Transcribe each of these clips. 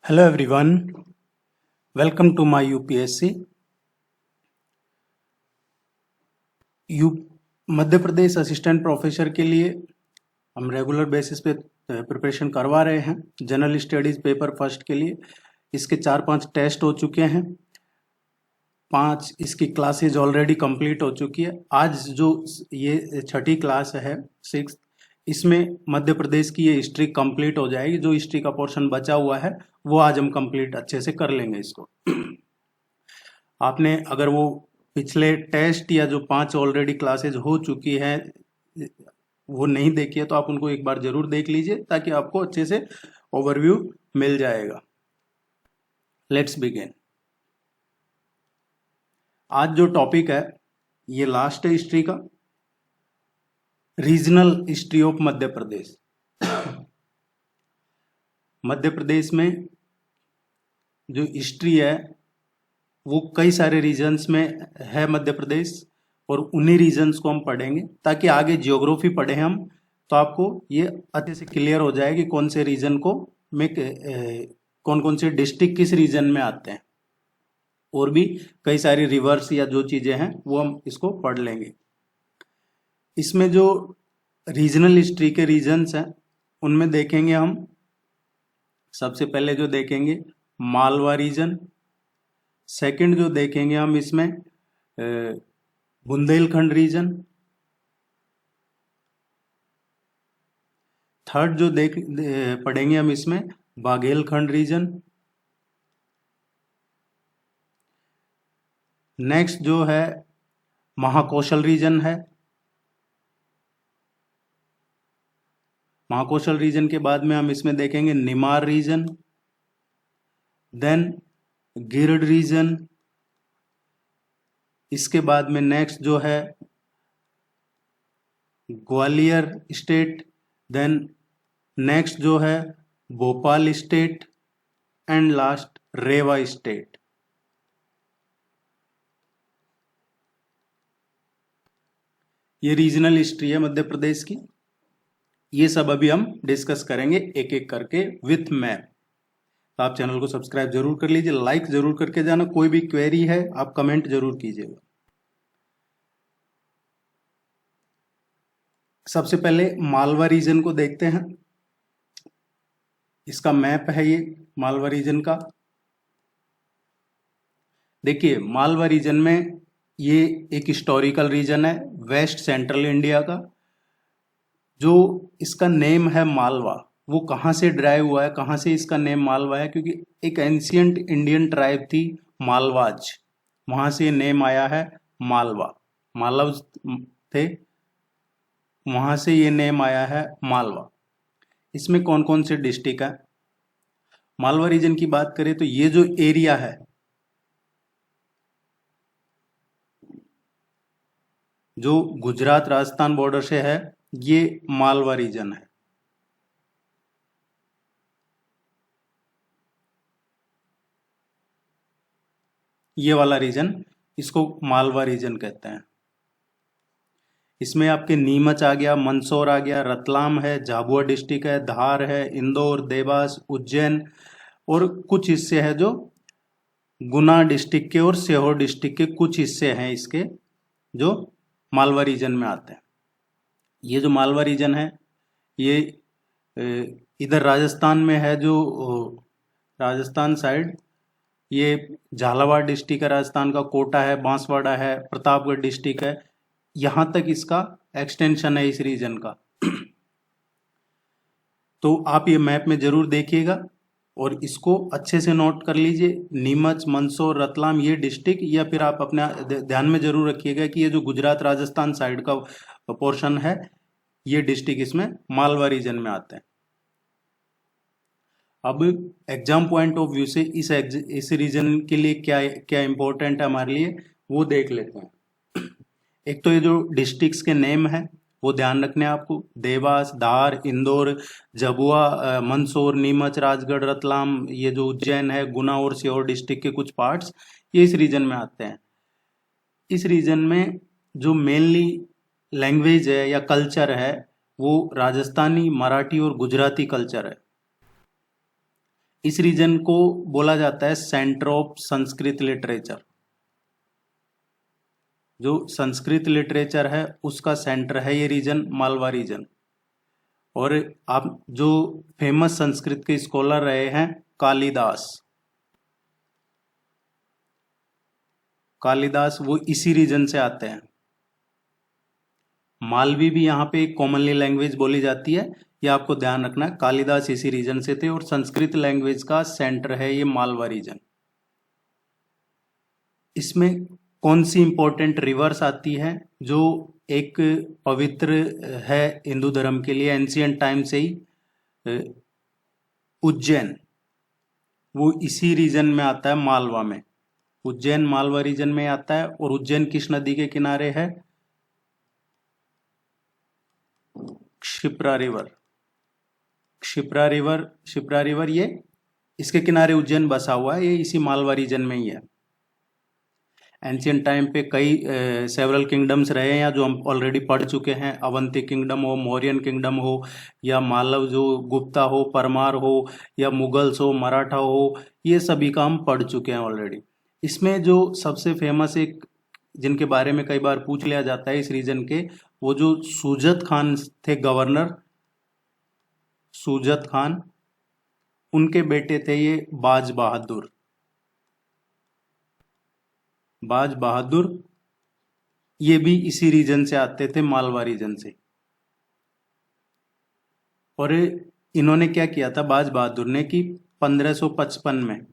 Hello everyone, welcome to my UPSC. You Madhya Pradesh assistant professor के लिए हम रेगुलर बेसिस पे प्रिपरेशन करवा रहे हैं। जनरल स्टडीज पेपर फर्स्ट के लिए इसके 4-5 टेस्ट हो चुके हैं, 5 इसकी क्लासेज ऑलरेडी कंप्लीट हो चुकी है। आज जो ये छठी क्लास है 6th, इसमें मध्य प्रदेश की ये हिस्ट्री कंप्लीट हो जाएगी। जो हिस्ट्री का पोर्शन बचा हुआ है वो आज हम कंप्लीट अच्छे से कर लेंगे इसको। आपने अगर वो पिछले टेस्ट या जो 5 ऑलरेडी क्लासेज हो चुकी है वो नहीं देखी है तो आप उनको एक बार जरूर देख लीजिए ताकि आपको अच्छे से ओवरव्यू मिल जाएगा। Let's begin. आज जो टॉपिक है ये लास्ट है हिस्ट्री का, regional history of Madhya Pradesh. Madhya Pradesh में जो हिस्ट्री है वो कई सारे रीजन्स में है मध्य प्रदेश, और उन्हीं रीजन्स को हम पढ़ेंगे ताकि आगे जियोग्राफी पढ़े हम तो आपको ये अच्छे से क्लियर हो जाए कि कौन से रीजन को में कौन कौन से डिस्ट्रिक्ट किस रीजन में आते हैं, और भी कई सारी रिवर्स या जो चीजें हैं वो हम इसको पढ़ लेंगे। इसमें जो रीजनल हिस्ट्री के रीजन्स हैं उनमें देखेंगे हम सबसे पहले जो देखेंगे मालवा रीजन, सेकंड जो देखेंगे हम इसमें बुंदेलखंड रीजन, थर्ड जो पढ़ेंगे हम इसमें बाघेलखंड रीजन, नेक्स्ट जो है महाकौशल रीजन है। महाकौशल रीजन के बाद में हम इसमें देखेंगे Nimar reason, then Girad reason, इसके बाद में नेक्स्ट जो है ग्वालियर स्टेट, देन नेक्स्ट जो है Bhopal state, and last Rewa state. ये रीजनल हिस्ट्री है मध्य प्रदेश की। ये सब अभी हम डिस्कस करेंगे एक एक करके विथ मैप। तो आप चैनल को सब्सक्राइब जरूर कर लीजिए, लाइक जरूर करके जाना। कोई भी क्वेरी है आप कमेंट जरूर कीजिएगा। सबसे पहले मालवा रीजन को देखते हैं। इसका मैप है ये मालवा रीजन का। देखिए मालवा रीजन में ये एक हिस्टोरिकल रीजन है वेस्ट सेंट्रल इंडिया का। जो इसका नेम है मालवा, वो कहाँ से ड्राइव हुआ है, कहाँ से इसका नेम मालवा है, क्योंकि एक एंशियंट इंडियन ट्राइब थी मालवाज, वहां से नेम आया है मालवा। मालव थे, वहां से ये नेम आया है मालवा। इसमें कौन कौन से डिस्ट्रिक्ट है? मालवा रीजन की बात करें तो ये जो एरिया है जो गुजरात राजस्थान बॉर्डर से है ये मालवा रीजन है। ये वाला रीजन इसको मालवा रीजन कहते हैं। इसमें आपके नीमच आ गया, मंदसौर आ गया, रतलाम है, झाबुआ डिस्ट्रिक्ट है, धार है, इंदौर, देवास, उज्जैन, और कुछ हिस्से हैं जो गुना डिस्ट्रिक्ट के और सीहोर डिस्ट्रिक्ट के कुछ हिस्से हैं इसके जो मालवा रीजन में आते हैं। ये जो मालवा रीजन है ये इधर राजस्थान में है, जो राजस्थान साइड ये झालावाड़ डिस्ट्रिक्ट है, राजस्थान का कोटा है, बांसवाड़ा है, प्रतापगढ़ डिस्ट्रिक्ट है, यहां तक इसका एक्सटेंशन है इस रीजन का। तो आप ये मैप में जरूर देखिएगा और इसको अच्छे से नोट कर लीजिए। नीमच, मंदसौर, रतलाम ये डिस्ट्रिक्ट, या फिर आप अपने ध्यान में जरूर रखिएगा कि ये जो गुजरात राजस्थान साइड का पोर्शन है ये डिस्ट्रिक्ट इसमें मालवा रीजन में आते हैं। अब एग्जाम पॉइंट ऑफ व्यू से इस रीजन के लिए क्या क्या इंपॉर्टेंट है हमारे लिए वो देख लेते हैं। एक तो ये जो डिस्ट्रिक्ट्स के नेम है वो ध्यान रखने हैं आपको। देवास, धार, इंदौर, झाबुआ, मंदसौर, नीमच, राजगढ़, रतलाम, ये जो उज्जैन है, गुना और सीहोर डिस्ट्रिक्ट के कुछ पार्ट्स ये इस रीजन में आते हैं। इस रीजन में जो मेनली लैंग्वेज है या कल्चर है वो राजस्थानी, मराठी और गुजराती कल्चर है। इस रीजन को बोला जाता है सेंटर ऑफ संस्कृत लिटरेचर। जो संस्कृत लिटरेचर है उसका सेंटर है ये रीजन, मालवा रीजन। और आप जो फेमस संस्कृत के स्कॉलर रहे हैं कालिदास, कालिदास वो इसी रीजन से आते हैं। मालवी भी यहाँ पे कॉमनली लैंग्वेज बोली जाती है, ये आपको ध्यान रखना है। कालिदास इसी रीजन से थे और संस्कृत लैंग्वेज का सेंटर है ये मालवा रीजन। इसमें कौन सी इंपॉर्टेंट रिवर्स आती है जो एक पवित्र है हिंदू धर्म के लिए एंशियंट टाइम से ही? उज्जैन, वो इसी रीजन में आता है, मालवा में। उज्जैन मालवा रीजन में आता है। और उज्जैन किस नदी के किनारे है? Kshipra river. Kshipra river, Kshipra river ये इसके किनारे उज्जैन बसा हुआ है, ये इसी मालवा रीजन में ही है। एंशियंट टाइम पे कई सेवरल किंगडम्स रहे हैं जो हम ऑलरेडी पढ़ चुके हैं। अवंती किंगडम हो, मौर्यन किंगडम हो, या मालव जो गुप्ता हो, परमार हो, या मुगल्स हो, मराठा हो, ये सभी का हम पढ़ चुके हैं ऑलरेडी। इसमें जो सबसे फेमस एक जिनके बारे में कई बार पूछ लिया जाता है इस रीजन के, वो जो सुजत खान थे गवर्नर, सुजत खान, उनके बेटे थे ये बाज बहादुर। बाज बहादुर ये भी इसी रीजन से आते थे, मालवा रीजन से। और इन्होंने क्या किया था बाज बहादुर ने कि 1555 में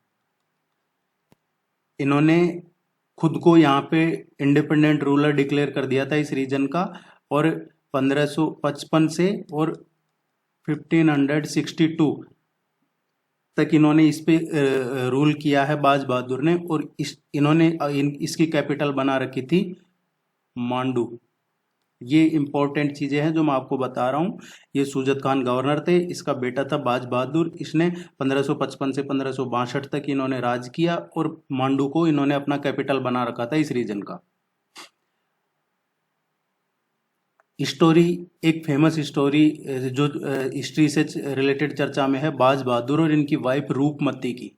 इन्होंने खुद को यहाँ पे इंडिपेंडेंट रूलर डिक्लेयर कर दिया था इस रीजन का। और 1555 से और 1562 तक इन्होंने इस पे रूल किया है बाज बहादुर ने। और इन्होंने इसकी कैपिटल बना रखी थी मांडू। ये इंपॉर्टेंट चीजें हैं जो मैं आपको बता रहा हूँ। ये सुजत खान गवर्नर थे, इसका बेटा था बाज बहादुर। इसने 1555 से 1562 तक इन्होंने राज किया और मांडू को इन्होंने अपना कैपिटल बना रखा था इस रीजन का। स्टोरी, एक फेमस स्टोरी जो हिस्ट्री से रिलेटेड चर्चा में है, बाज बहादुर और इनकी वाइफ रूपमती की,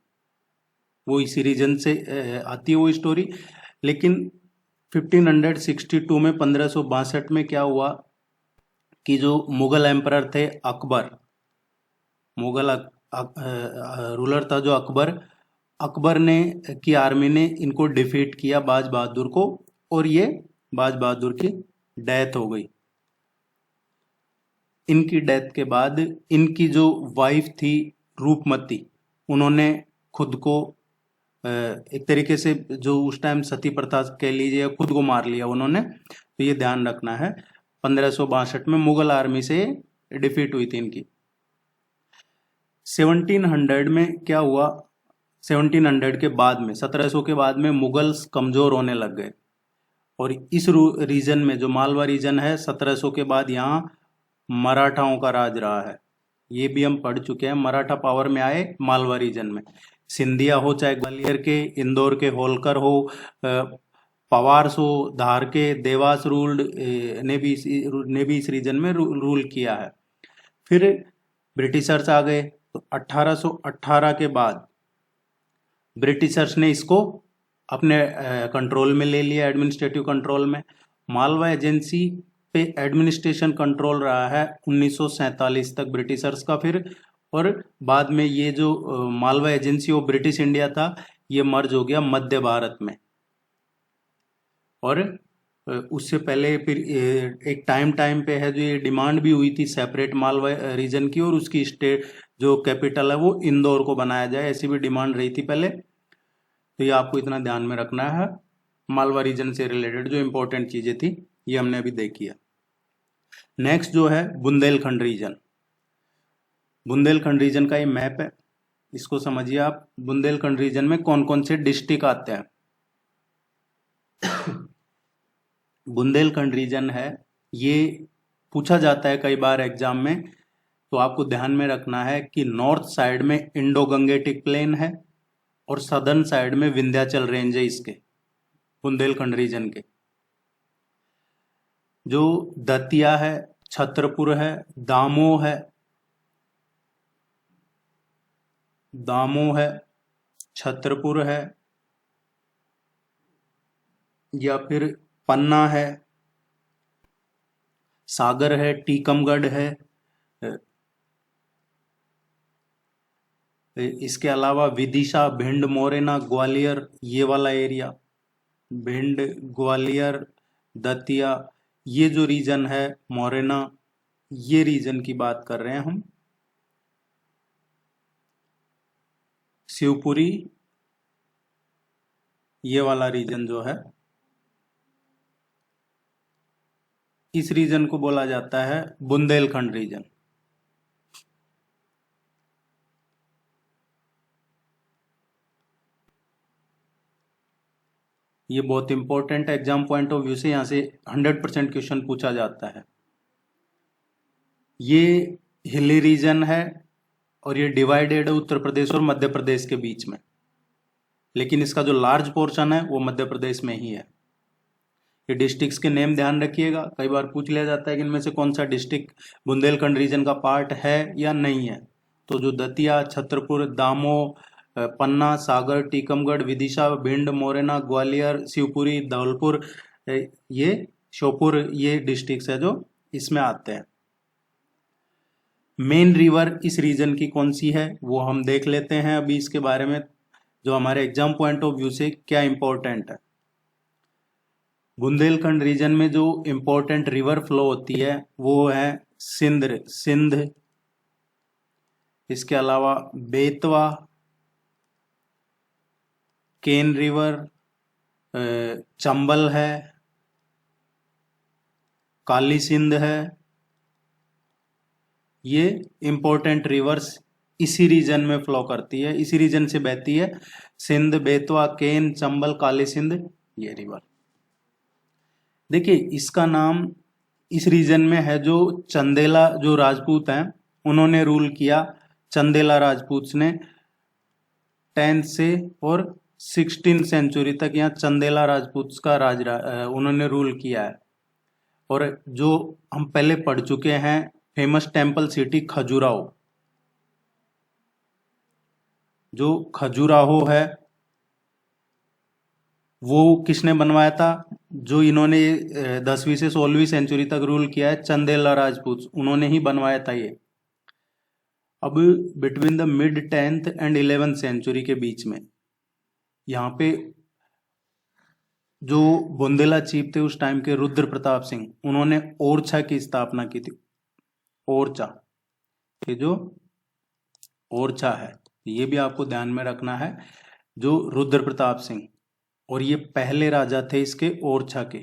वो इसी रीजन से आती है वो स्टोरी। लेकिन 1562 में 1562 में क्या हुआ कि जो मुगल एम्परर थे अकबर, मुगल रूलर था जो अकबर, अकबर ने की आर्मी ने इनको डिफीट किया बाज बहादुर को, और ये बाज बहादुर की डेथ हो गई। इनकी डेथ के बाद इनकी जो वाइफ थी रूपमती, उन्होंने खुद को एक तरीके से जो उस टाइम सती प्रथा कह लीजिए, खुद को मार लिया उन्होंने। तो ये ध्यान रखना है। 1562 में मुगल आर्मी से डिफीट हुई थी इनकी। 1700 में क्या हुआ? 1700 के बाद में, 1700 के बाद में मुगल्स कमजोर होने लग गए। और इस रीजन में जो मालवा रीजन है, 1700 के बाद यहाँ मराठाओं का राज रहा है। ये भी हम पढ़ चुके हैं। मराठा पावर में आए मालवा रीजन में। सिंधिया हो, चाहे ग्वालियर के, इंदौर के होलकर हो, पवार्स हो, धार के, देवास रूल्ड ने भी इस रीजन में रूल किया है। फिर ब्रिटिशर्स आ गए। तो 1818 के बाद ब्रिटिशर्स ने इसको अपने कंट्रोल में ले लिया, एडमिनिस्ट्रेटिव कंट्रोल में। मालवा एजेंसी पे एडमिनिस्ट्रेशन कंट्रोल रहा है 1947 तक ब्रिटिशर्स का। फिर और बाद में ये जो मालवा एजेंसी वो ब्रिटिश इंडिया था, ये मर्ज हो गया मध्य भारत में। और उससे पहले फिर एक टाइम पे है जो ये डिमांड भी हुई थी सेपरेट मालवा रीजन की, और उसकी स्टेट जो कैपिटल है वो इंदौर को बनाया जाए, ऐसी भी डिमांड रही थी पहले। तो ये आपको इतना ध्यान में रखना है। मालवा रीजन से रिलेटेड जो इंपॉर्टेंट चीजें थी ये हमने अभी देखी है। नेक्स्ट जो है बुंदेलखंड रीजन। बुंदेलखंड रीजन का ये मैप है, इसको समझिए आप। बुंदेलखंड रीजन में कौन कौन से डिस्ट्रिक्ट आते हैं? बुंदेलखंड रीजन है, ये पूछा जाता है कई बार एग्जाम में, तो आपको ध्यान में रखना है कि नॉर्थ साइड में इंडो गंगेटिक प्लेन है और सदर्न साइड में विंध्याचल रेंज है इसके, बुंदेलखंड रीजन के। जो दतिया है, छतरपुर है, दामोह है, दामोह है, छतरपुर है, या फिर पन्ना है, सागर है, टीकमगढ़ है। इसके अलावा विदिशा, भिंड, मोरेना, ग्वालियर, ये वाला एरिया, भिंड, ग्वालियर, दतिया, ये जो रीजन है, मोरेना, ये रीजन की बात कर रहे हैं हम। शिवपुरी, ये वाला रीजन जो है, इस रीजन को बोला जाता है बुंदेलखंड रीजन। ये बहुत इंपॉर्टेंट है एग्जाम पॉइंट ऑफ व्यू से, यहां से 100% क्वेश्चन पूछा जाता है। ये हिली रीजन है और ये डिवाइडेड है उत्तर प्रदेश और मध्य प्रदेश के बीच में, लेकिन इसका जो लार्ज पोर्शन है वो मध्य प्रदेश में ही है। ये डिस्ट्रिक्ट्स के नेम ध्यान रखिएगा, कई बार पूछ लिया जाता है कि इनमें से कौन सा डिस्ट्रिक्ट बुंदेलखंड रीजन का पार्ट है या नहीं है। तो जो दतिया, छतरपुर, दामोह, पन्ना, सागर, टीकमगढ़, विदिशा, भिंड, मोरेना, ग्वालियर, शिवपुरी, धौलपुर, ये श्योपुर, ये डिस्ट्रिक्ट्स है जो इसमें आते हैं। मेन रिवर इस रीजन की कौन सी है वो हम देख लेते हैं अभी इसके बारे में, जो हमारे एग्जाम पॉइंट ऑफ व्यू से क्या इंपॉर्टेंट है। बुंदेलखंड रीजन में जो इंपॉर्टेंट रिवर फ्लो होती है वो है सिंध, इसके अलावा बेतवा, केन रिवर, चंबल है, काली सिंध है। ये इंपॉर्टेंट रिवर्स इसी रीजन में फ्लो करती है, इसी रीजन से बहती है। सिंध, बेतवा, केन, चंबल, काली सिंध, ये रिवर। देखिए इसका नाम इस रीजन में है जो चंदेला जो राजपूत हैं उन्होंने रूल किया। चंदेला राजपूत ने 10th से और 16th सेंचुरी तक यहाँ चंदेला राजपूत का उन्होंने रूल किया है। और जो हम पहले पढ़ चुके हैं फेमस टेम्पल सिटी खजुराहो, जो खजुराहो है वो किसने बनवाया था? जो इन्होंने 10वीं से 16वीं सेंचुरी तक रूल किया है चंदेला राजपूत, उन्होंने ही बनवाया था ये। अब between the mid 10th and 11th century के बीच में यहाँ पे जो बुंदेला चीफ थे उस टाइम के रुद्र प्रताप सिंह, उन्होंने ओरछा की स्थापना की थी। ओरछा, ये जो ओरछा है ये भी आपको ध्यान में रखना है, जो रुद्र प्रताप सिंह, और ये पहले राजा थे इसके ओरछा के।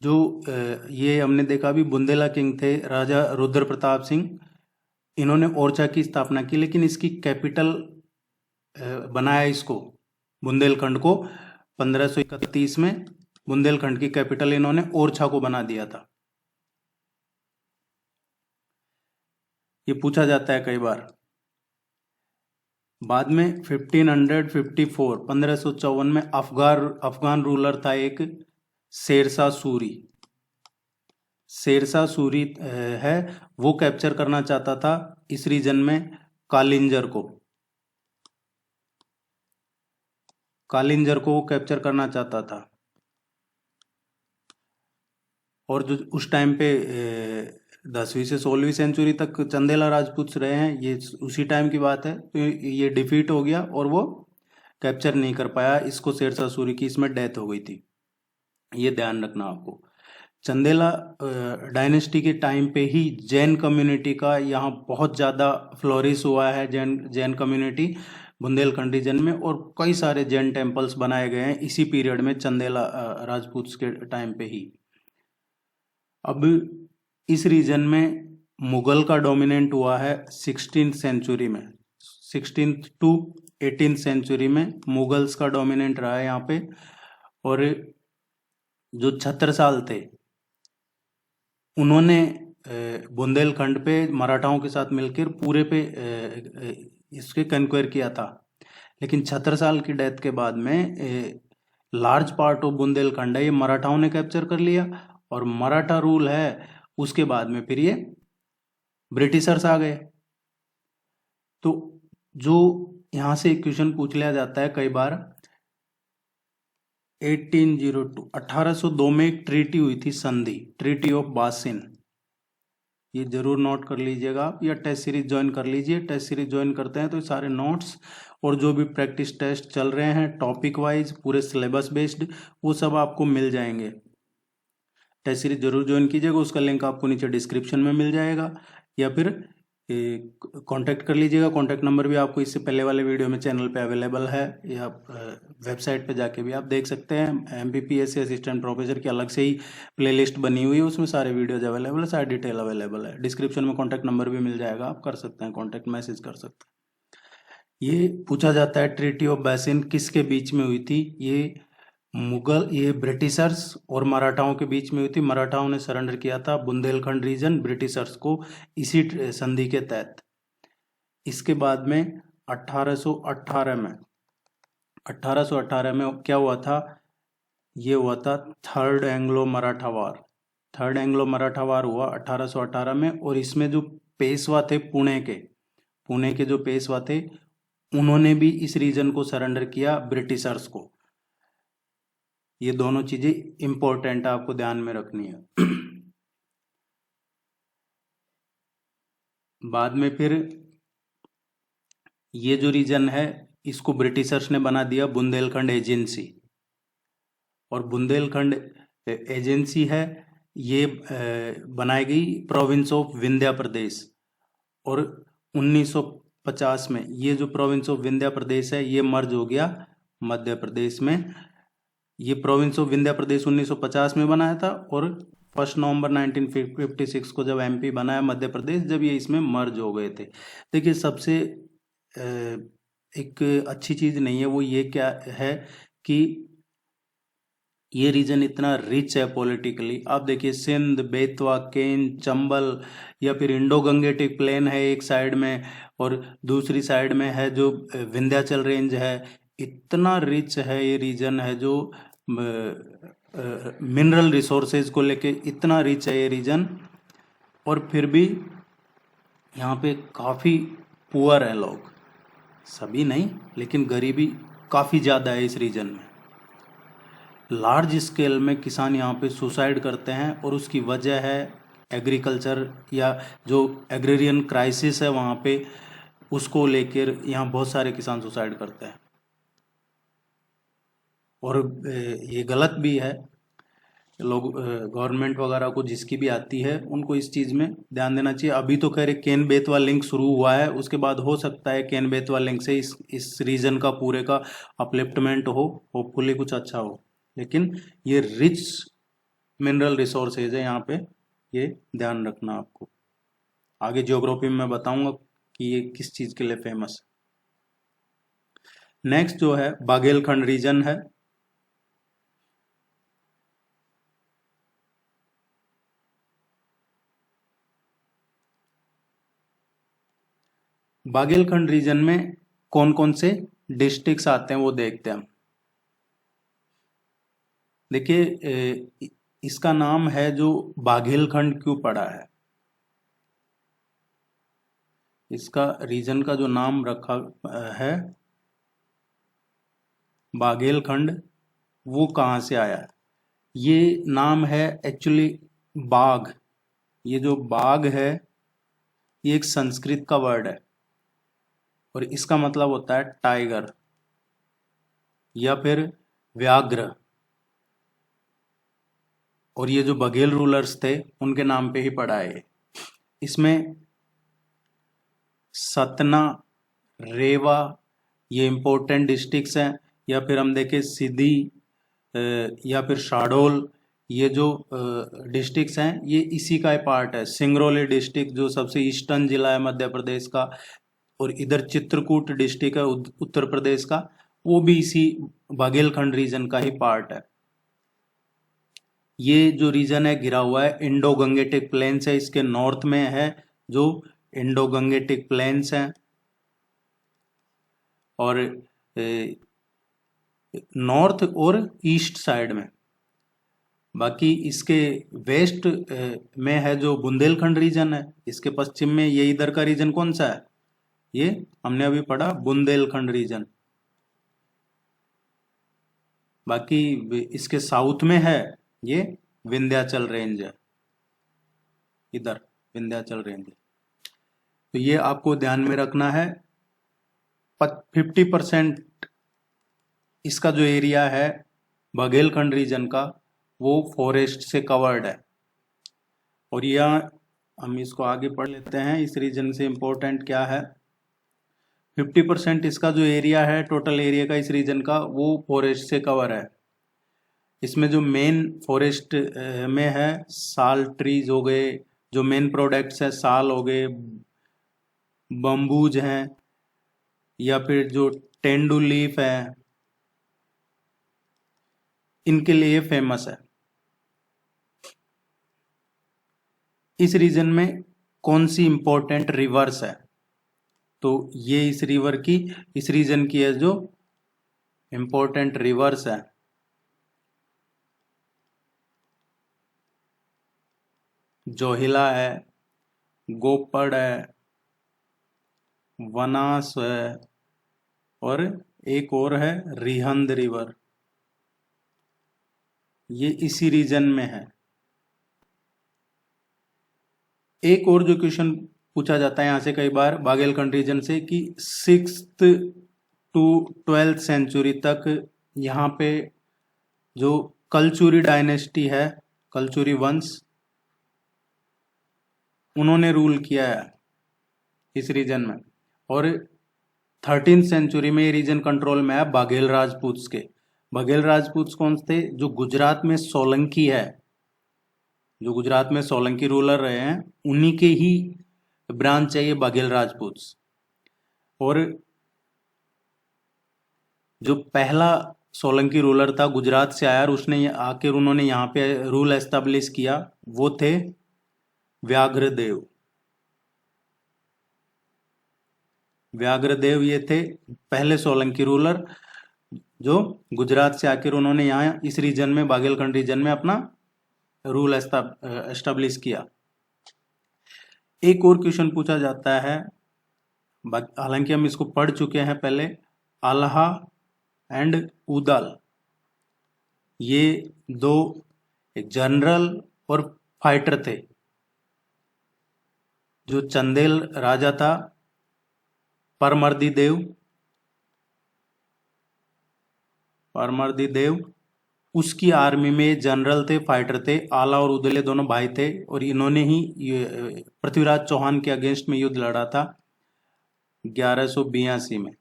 जो ये हमने देखा भी बुंदेला किंग थे राजा रुद्र प्रताप सिंह, इन्होंने ओरछा की स्थापना की, लेकिन इसकी कैपिटल बनाया इसको बुंदेलखंड को 1531 में बुंदेलखंड की कैपिटल इन्होंने ओरछा को बना दिया था। ये पूछा जाता है कई बार। बाद में 1554 में अफगान रूलर था एक शेरशाह सूरी। शेरशाह सूरी है वो कैप्चर करना चाहता था इस रीजन में कालिंजर को वो कैप्चर करना चाहता था। और जो उस टाइम पे 10वीं से 16वीं सेंचुरी तक चंदेला राजपूत रहे हैं, ये उसी टाइम की बात है। तो ये डिफीट हो गया और वो कैप्चर नहीं कर पाया इसको, शेरशाह सूरी की इसमें डेथ हो गई थी। ये ध्यान रखना आपको। चंदेला डायनेस्टी के टाइम पे ही जैन कम्युनिटी का यहाँ बहुत ज़्यादा फ्लोरिश हुआ है, जैन कम्युनिटी बुंदेलखंड रीजन में, और कई सारे जैन टेम्पल्स बनाए गए हैं इसी पीरियड में चंदेला राजपूत के टाइम पे ही। अब इस रीजन में मुगल का डोमिनेंट हुआ है 16th सेंचुरी में, 16th to 18th सेंचुरी में मुगल्स का डोमिनेंट रहा है यहाँ पे। और जो छत्रसाल थे उन्होंने बुंदेलखंड पे मराठाओं के साथ मिलकर पूरे पे इसके कन्क्वेयर किया था, लेकिन छत्रसाल की डेथ के बाद में लार्ज पार्ट ऑफ बुंदेलखंड है ये मराठाओं ने कैप्चर कर लिया, और मराठा रूल है उसके बाद में फिर ये ब्रिटिशर्स आ गए। तो जो यहां से क्वेश्चन पूछ लिया जाता है कई बार, 1802 में एक ट्रीटी हुई थी, संधि, ट्रीटी ऑफ बासिन। ये जरूर नोट कर लीजिएगा आप, या टेस्ट सीरीज ज्वाइन कर लीजिए। टेस्ट सीरीज ज्वाइन करते हैं तो सारे नोट्स और जो भी प्रैक्टिस टेस्ट चल रहे हैं टॉपिक वाइज पूरे सिलेबस बेस्ड, वो सब आपको मिल जाएंगे। टेस्ट सीरीज जरूर ज्वाइन कीजिएगा, उसका लिंक आपको नीचे डिस्क्रिप्शन में मिल जाएगा, या फिर कांटेक्ट कर लीजिएगा। कांटेक्ट नंबर भी आपको इससे पहले वाले वीडियो में चैनल पे अवेलेबल है, या वेबसाइट पे जाके भी आप देख सकते हैं। MPPSC असिस्टेंट प्रोफेसर की अलग से ही प्लेलिस्ट बनी हुई है, उसमें सारे वीडियोज अवेलेबल है, सारी डिटेल अवेलेबल है। डिस्क्रिप्शन में कॉन्टैक्ट नंबर भी मिल जाएगा, आप कर सकते हैं कॉन्टैक्ट, मैसेज कर सकते हैं। ये पूछा जाता है ट्रीटी ऑफ बासिन किसके बीच में हुई थी? ये ब्रिटिशर्स और मराठाओं के बीच में हुई थी। मराठाओं ने सरेंडर किया था बुंदेलखंड रीजन ब्रिटिशर्स को इसी संधि के तहत। इसके बाद में 1818 में क्या हुआ था? ये हुआ था थर्ड एंग्लो मराठा वार। थर्ड एंग्लो मराठा वार हुआ 1818 में, और इसमें जो पेशवा थे पुणे के जो पेशवा थे, उन्होंने भी इस रीजन को सरेंडर किया ब्रिटिशर्स को। ये दोनों चीजें इंपॉर्टेंट आपको ध्यान में रखनी है। बाद में फिर ये जो रीजन है इसको ब्रिटिशर्स ने बना दिया बुंदेलखंड एजेंसी, और बुंदेलखंड एजेंसी है ये बनाई गई प्रोविंस ऑफ विंध्य प्रदेश। और 1950 में ये जो प्रोविंस ऑफ विंध्य प्रदेश है ये मर्ज हो गया मध्य प्रदेश में। ये प्रोविंस ऑफ विंध्य प्रदेश 1950 में बनाया था, और 1 नवंबर 1956 को जब MP बनाया मध्य प्रदेश, जब ये इसमें मर्ज हो गए थे। देखिए सबसे एक अच्छी चीज नहीं है वो ये क्या है कि ये रीजन इतना रिच है पॉलिटिकली। आप देखिए सिंध, बेतवा, केन, चंबल, या फिर इंडो गंगेटिक प्लेन है एक साइड में, और दूसरी साइड में है जो विंध्याचल रेंज है। इतना रिच है ये रीजन, है जो मिनरल रिसोर्सेज को लेके इतना रिच है ये रीजन। और फिर भी यहाँ पे काफ़ी पुअर है लोग, सभी नहीं लेकिन गरीबी काफ़ी ज़्यादा है इस रीजन में। लार्ज स्केल में किसान यहाँ पे सुसाइड करते हैं, और उसकी वजह है एग्रीकल्चर, या जो एग्रेरियन क्राइसिस है वहाँ पे, उसको लेकर यहाँ बहुत सारे किसान सुसाइड करते हैं। और ये गलत भी है। लोग गवर्नमेंट वगैरह को जिसकी भी आती है उनको इस चीज़ में ध्यान देना चाहिए। अभी तो कह रहे केन बेतवा लिंक शुरू हुआ है, उसके बाद हो सकता है केन बेतवा लिंक से इस रीजन का पूरे का अपलिफ्टमेंट हो, होपफुली कुछ अच्छा हो। लेकिन ये रिच मिनरल रिसोर्सेज है यहाँ पे, ये ध्यान रखना आपको। आगे ज्योग्राफी में मैं बताऊंगा कि ये किस चीज़ के लिए फेमस है। नेक्स्ट जो है बाघेलखंड रीजन है। बाघेलखंड रीजन में कौन कौन से डिस्ट्रिक्ट्स आते हैं वो देखते हैं हम। देखिए इसका नाम है जो बाघेलखंड क्यों पड़ा है, इसका रीजन का जो नाम रखा है बाघेलखंड, वो कहाँ से आया है? ये नाम है एक्चुअली बाघ। ये जो बाघ है ये एक संस्कृत का वर्ड है, और इसका मतलब होता है टाइगर या फिर व्याघ्र। और ये जो बघेल रूलर्स थे उनके नाम पे ही पड़ा है। इसमें सतना, रेवा ये इंपॉर्टेंट डिस्ट्रिक्ट्स हैं, या फिर हम देखें सीधी या फिर शाहडोल, ये जो डिस्ट्रिक्ट्स हैं ये इसी का पार्ट है। सिंगरौली डिस्ट्रिक्ट जो सबसे ईस्टर्न जिला है मध्य प्रदेश का, और इधर चित्रकूट डिस्ट्रिक्ट है उत्तर प्रदेश का, वो भी इसी बाघेलखंड रीजन का ही पार्ट है। ये जो रीजन है घिरा हुआ है इंडो गंगेटिक प्लेन्स है, इसके नॉर्थ में है जो इंडो गंगेटिक प्लेन्स हैं, और नॉर्थ और ईस्ट साइड में बाकी इसके वेस्ट में है जो बुंदेलखंड रीजन है, इसके पश्चिम में ये इधर का रीजन कौन सा है, ये हमने अभी पढ़ा बुंदेलखंड रीजन। बाकी इसके साउथ में है ये विंध्याचल रेंज है, इधर विंध्याचल रेंज है। तो ये आपको ध्यान में रखना है। 50% इसका जो एरिया है बघेलखंड रीजन का वो फॉरेस्ट से कवर्ड है। और यह हम इसको आगे पढ़ लेते हैं, इस रीजन से इम्पोर्टेंट क्या है। 50% इसका जो एरिया है टोटल एरिया का इस रीजन का वो फॉरेस्ट से कवर है। इसमें जो मेन फॉरेस्ट में है साल ट्रीज हो गए, जो मेन प्रोडक्ट्स है साल हो गए, बम्बूज हैं, या फिर जो टेंडू लीफ है, इनके लिए फेमस है। इस रीजन में कौन सी इंपॉर्टेंट रिवर्स है, तो ये इस रीजन की है जो इंपॉर्टेंट रिवर्स है, जोहिला है, गोपड़ है, वनास है, और एक और है रिहंद रिवर, ये इसी रीजन में है। एक और जो क्वेश्चन पूछा जाता है यहां से कई बार बाघेलखंड रीजन से कि 6th to 12th सेंचुरी तक यहाँ पे जो कलचुरी डायनेस्टी है, कलचुरी वंश, उन्होंने रूल किया है इस रीजन में। और 13th सेंचुरी में ये रीजन कंट्रोल में है बाघेल राजपूत के। बघेल राजपूत कौन थे, जो गुजरात में सोलंकी है, जो गुजरात में सोलंकी रूलर रहे हैं, उन्हीं के ही ब्रांच है ये बघेल राजपूत। और जो पहला सोलंकी रूलर था गुजरात से आया और उसने आकर उन्होंने यहाँ पे रूल एस्टेब्लिश किया, वो थे व्याघ्रदेव। व्याघ्रदेव ये थे पहले सोलंकी रूलर जो गुजरात से आकर उन्होंने यहाँ इस रीजन में बाघेलखंड रीजन में अपना रूल एस्टेब्लिश किया। एक और क्वेश्चन पूछा जाता है, हालांकि हम इसको पढ़ चुके हैं पहले, आल्हा एंड उदल, ये दो एक जनरल और फाइटर थे। जो चंदेल राजा था परमर्दी देव, उसकी आर्मी में जनरल थे, फाइटर थे। आला और उदले दोनों भाई थे और इन्होंने ही पृथ्वीराज चौहान के अगेंस्ट में युद्ध लड़ा था 1182 में।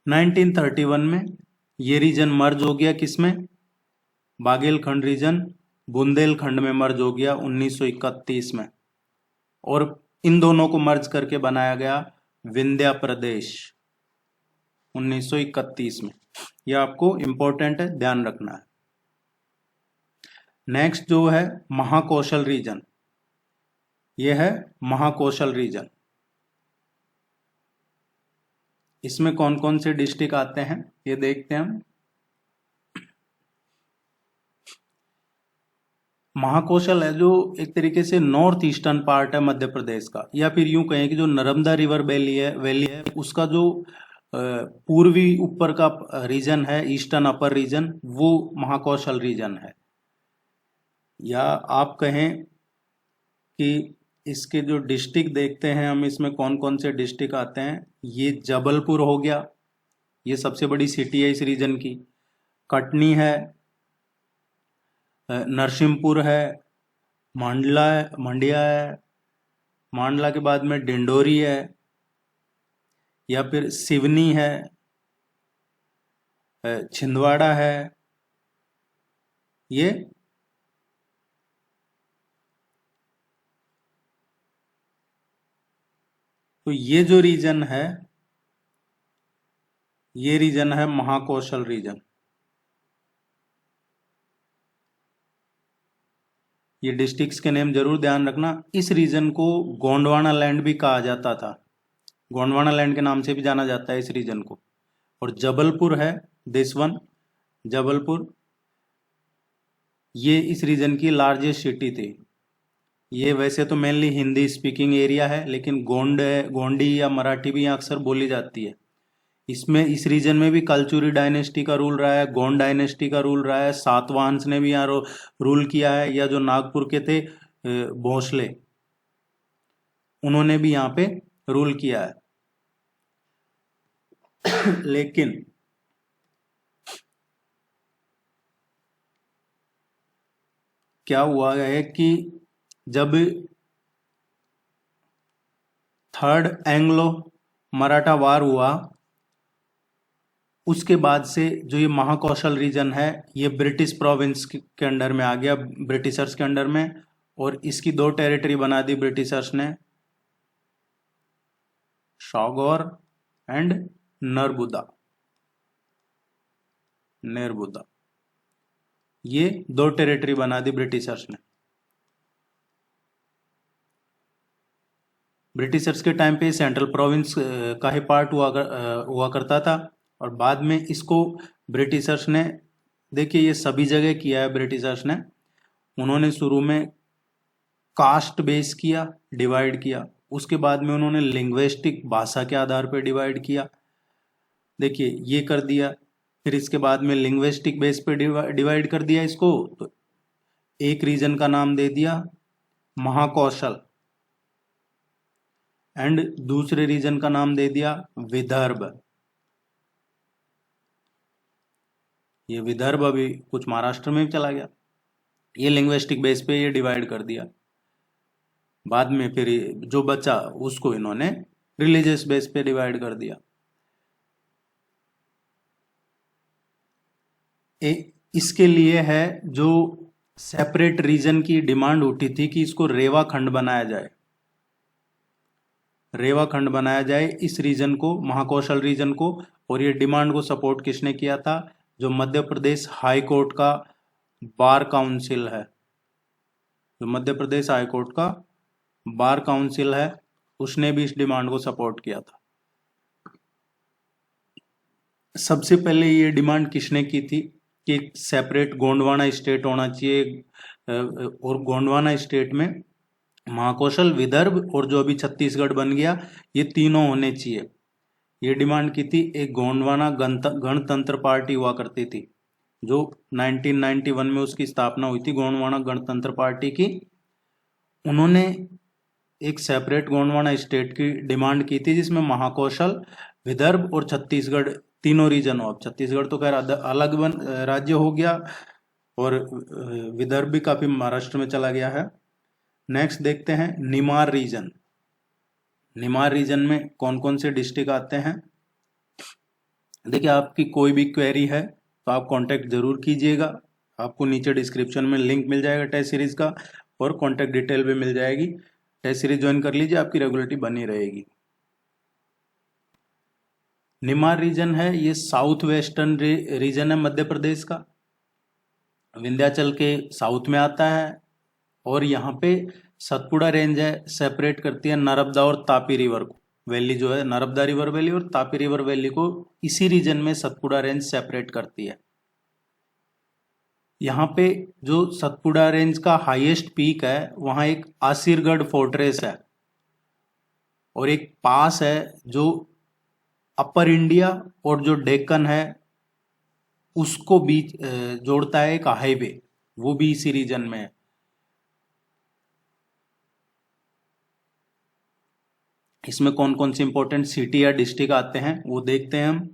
1931 में ये रीजन मर्ज हो गया, किसमें, बाघेलखंड रीजन बुंदेलखंड में मर्ज हो गया 1931 में। और इन दोनों को मर्ज करके बनाया गया विंध्या प्रदेश 1931 में। यह आपको इंपॉर्टेंट है, ध्यान रखना है। नेक्स्ट जो है महाकौशल रीजन, यह है महाकौशल रीजन। इसमें कौन कौन से डिस्ट्रिक्ट आते हैं ये देखते हैं हम। महाकौशल है जो एक तरीके से नॉर्थ ईस्टर्न पार्ट है मध्य प्रदेश का, या फिर यूं कहें कि जो नर्मदा रिवर वैली है उसका जो पूर्वी ऊपर का रीजन है, ईस्टर्न अपर रीजन, वो महाकौशल रीजन है। या आप कहें कि इसके जो डिस्ट्रिक्ट देखते हैं हम, इसमें कौन कौन से डिस्ट्रिक्ट आते हैं। ये जबलपुर हो गया, ये सबसे बड़ी सिटी है इस रीजन की। कटनी है, नरसिंहपुर है, मंडिया है, मांडला के बाद में डिंडोरी है, या फिर सिवनी है, छिंदवाड़ा है। ये तो ये जो रीजन है, ये रीजन है महाकौशल रीजन। ये डिस्ट्रिक्ट्स के नेम जरूर ध्यान रखना। इस रीजन को गोंडवाना लैंड भी कहा जाता था, गोंडवाना लैंड के नाम से भी जाना जाता है इस रीजन को। और जबलपुर है दिस वन, जबलपुर ये इस रीजन की लार्जेस्ट सिटी थी। ये वैसे तो मेनली हिंदी स्पीकिंग एरिया है, लेकिन गोंडी या मराठी भी यहाँ अक्सर बोली जाती है। इसमें इस रीजन में भी कलचुरी डायनेस्टी का रूल रहा है, गोंड डायनेस्टी का रूल रहा है, सातवाहंस ने भी यहाँ रूल किया है, या जो नागपुर के थे भोसले, उन्होंने भी यहाँ पे रूल किया है। लेकिन क्या हुआ है कि जब थर्ड एंग्लो मराठा वार हुआ, उसके बाद से जो ये महाकौशल रीजन है ये ब्रिटिश प्रोविंस के अंडर में आ गया, ब्रिटिशर्स के अंडर में। और इसकी दो टेरिटरी बना दी ब्रिटिशर्स ने, शौगौर एंड नेरबुदा, ये दो टेरिटरी बना दी ब्रिटिशर्स ने। ब्रिटिशर्स के टाइम पे सेंट्रल प्रोविंस का ही पार्ट हुआ करता था, और बाद में इसको ब्रिटिशर्स ने, देखिए ये सभी जगह किया है ब्रिटिशर्स ने, उन्होंने शुरू में कास्ट बेस किया, डिवाइड किया, उसके बाद में उन्होंने लिंग्विस्टिक भाषा के आधार पर डिवाइड किया, देखिए ये कर दिया। फिर इसके बाद में लिंग्विस्टिक बेस पे डिवाइड कर दिया इसको, तो एक रीजन का नाम दे दिया महाकौशल, एंड दूसरे रीजन का नाम दे दिया विदर्भ। ये विदर्भ अभी कुछ महाराष्ट्र में भी चला गया। ये लिंग्विस्टिक बेस पे ये डिवाइड कर दिया। बाद में फिर जो बचा उसको इन्होंने रिलीजियस बेस पे डिवाइड कर दिया। इसके लिए है जो सेपरेट रीजन की डिमांड उठी थी कि इसको रेवा खंड बनाया जाए, रेवा खंड बनाया जाए इस रीजन को, महाकौशल रीजन को। और ये डिमांड को सपोर्ट किसने किया था? जो मध्य प्रदेश हाई कोर्ट का बार काउंसिल है, जो मध्य प्रदेश हाई कोर्ट का बार काउंसिल है, उसने भी इस डिमांड को सपोर्ट किया था। सबसे पहले ये डिमांड किसने की थी कि सेपरेट गोंडवाना स्टेट होना चाहिए, और गोंडवाना स्टेट में महाकौशल, विदर्भ और जो अभी छत्तीसगढ़ बन गया, ये तीनों होने चाहिए। ये डिमांड की थी। एक गोंडवाना गणतंत्र पार्टी हुआ करती थी, जो 1991 में उसकी स्थापना हुई थी, गोंडवाना गणतंत्र पार्टी की। उन्होंने एक सेपरेट गोंडवाना स्टेट की डिमांड की थी, जिसमें महाकौशल, विदर्भ और छत्तीसगढ़ तीनों रीजन हो। अब छत्तीसगढ़ तो खैर अलग राज्य हो गया, और विदर्भ भी काफी महाराष्ट्र में चला गया है। नेक्स्ट देखते हैं निमार रीजन। निमार रीजन में कौन कौन से डिस्ट्रिक्ट आते हैं? देखिए, आपकी कोई भी क्वेरी है तो आप कांटेक्ट जरूर कीजिएगा। आपको नीचे डिस्क्रिप्शन में लिंक मिल जाएगा टेस्ट सीरीज का, और कांटेक्ट डिटेल भी मिल जाएगी। टेस्ट सीरीज ज्वाइन कर लीजिए, आपकी रेगुलरिटी बनी रहेगी। निमार रीजन है, ये साउथ वेस्टर्न रीजन है मध्य प्रदेश का, विंध्याचल के साउथ में आता है। और यहाँ पे सतपुड़ा रेंज है, सेपरेट करती है नर्मदा और तापी रिवर को, वैली जो है नर्मदा रिवर वैली और तापी रिवर वैली को इसी रीजन में सतपुड़ा रेंज सेपरेट करती है। यहाँ पे जो सतपुड़ा रेंज का हाईएस्ट पीक है, वहां एक आसिरगढ़ फोर्ट्रेस है, और एक पास है जो अपर इंडिया और जो डेक्कन है उसको बीच जोड़ता है, एक हाईवे, वो भी इसी रीजन में है। इसमें कौन कौन सी इंपॉर्टेंट सिटी या डिस्ट्रिक्ट आते हैं वो देखते हैं हम।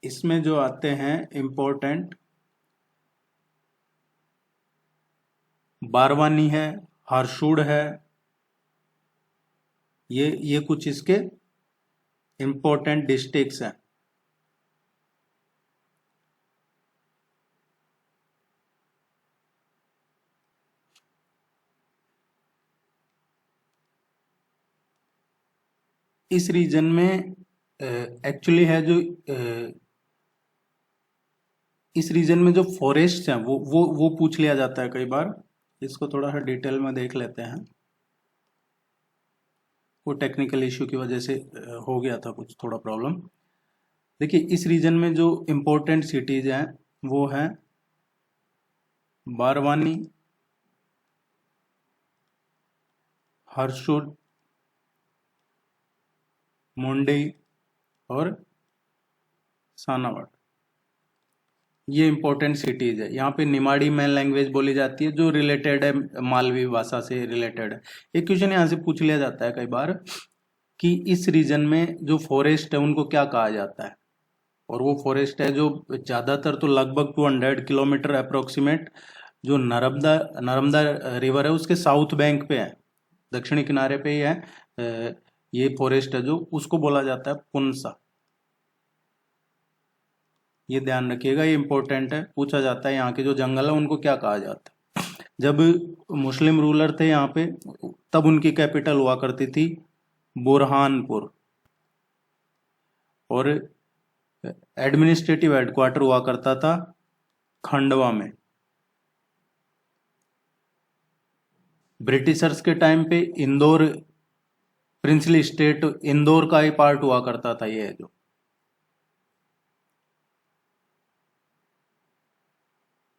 इसमें जो आते हैं इंपॉर्टेंट, बारवानी है, हरसूड है, ये कुछ इसके इंपॉर्टेंट डिस्ट्रिक्ट्स हैं। इस रीजन में एक्चुअली है जो इस रीजन में जो फॉरेस्ट हैं वो पूछ लिया जाता है कई बार। इसको थोड़ा सा डिटेल में देख लेते हैं। वो टेक्निकल इश्यू की वजह से हो गया था कुछ थोड़ा प्रॉब्लम। देखिए इस रीजन में जो इम्पोर्टेंट सिटीज हैं वो हैं बारवानी, हरसुद, मुंडई और सानावड़। ये इंपॉर्टेंट सिटीज है। यहाँ पे निमाड़ी मेन लैंग्वेज बोली जाती है जो रिलेटेड है, मालवी भाषा से रिलेटेड है। एक क्वेश्चन यहाँ से पूछ लिया जाता है कई बार कि इस रीजन में जो फॉरेस्ट है उनको क्या कहा जाता है, और वो फॉरेस्ट है जो ज़्यादातर तो लगभग 200 किलोमीटर अप्रोक्सीमेट जो नर्मदा रिवर है उसके साउथ बैंक पे है, दक्षिणी किनारे पे ही है। ये फॉरेस्ट है जो उसको बोला जाता है पुनसा। ये ध्यान रखिएगा, ये इंपॉर्टेंट है, पूछा जाता है यहाँ के जो जंगल है उनको क्या कहा जाता है। जब मुस्लिम रूलर थे यहाँ पे तब उनकी कैपिटल हुआ करती थी बुरहानपुर, और एडमिनिस्ट्रेटिव हेडक्वार्टर हुआ करता था खंडवा में। ब्रिटिशर्स के टाइम पे इंदौर प्रिंसली स्टेट, इंदौर का ही पार्ट हुआ करता था ये जो।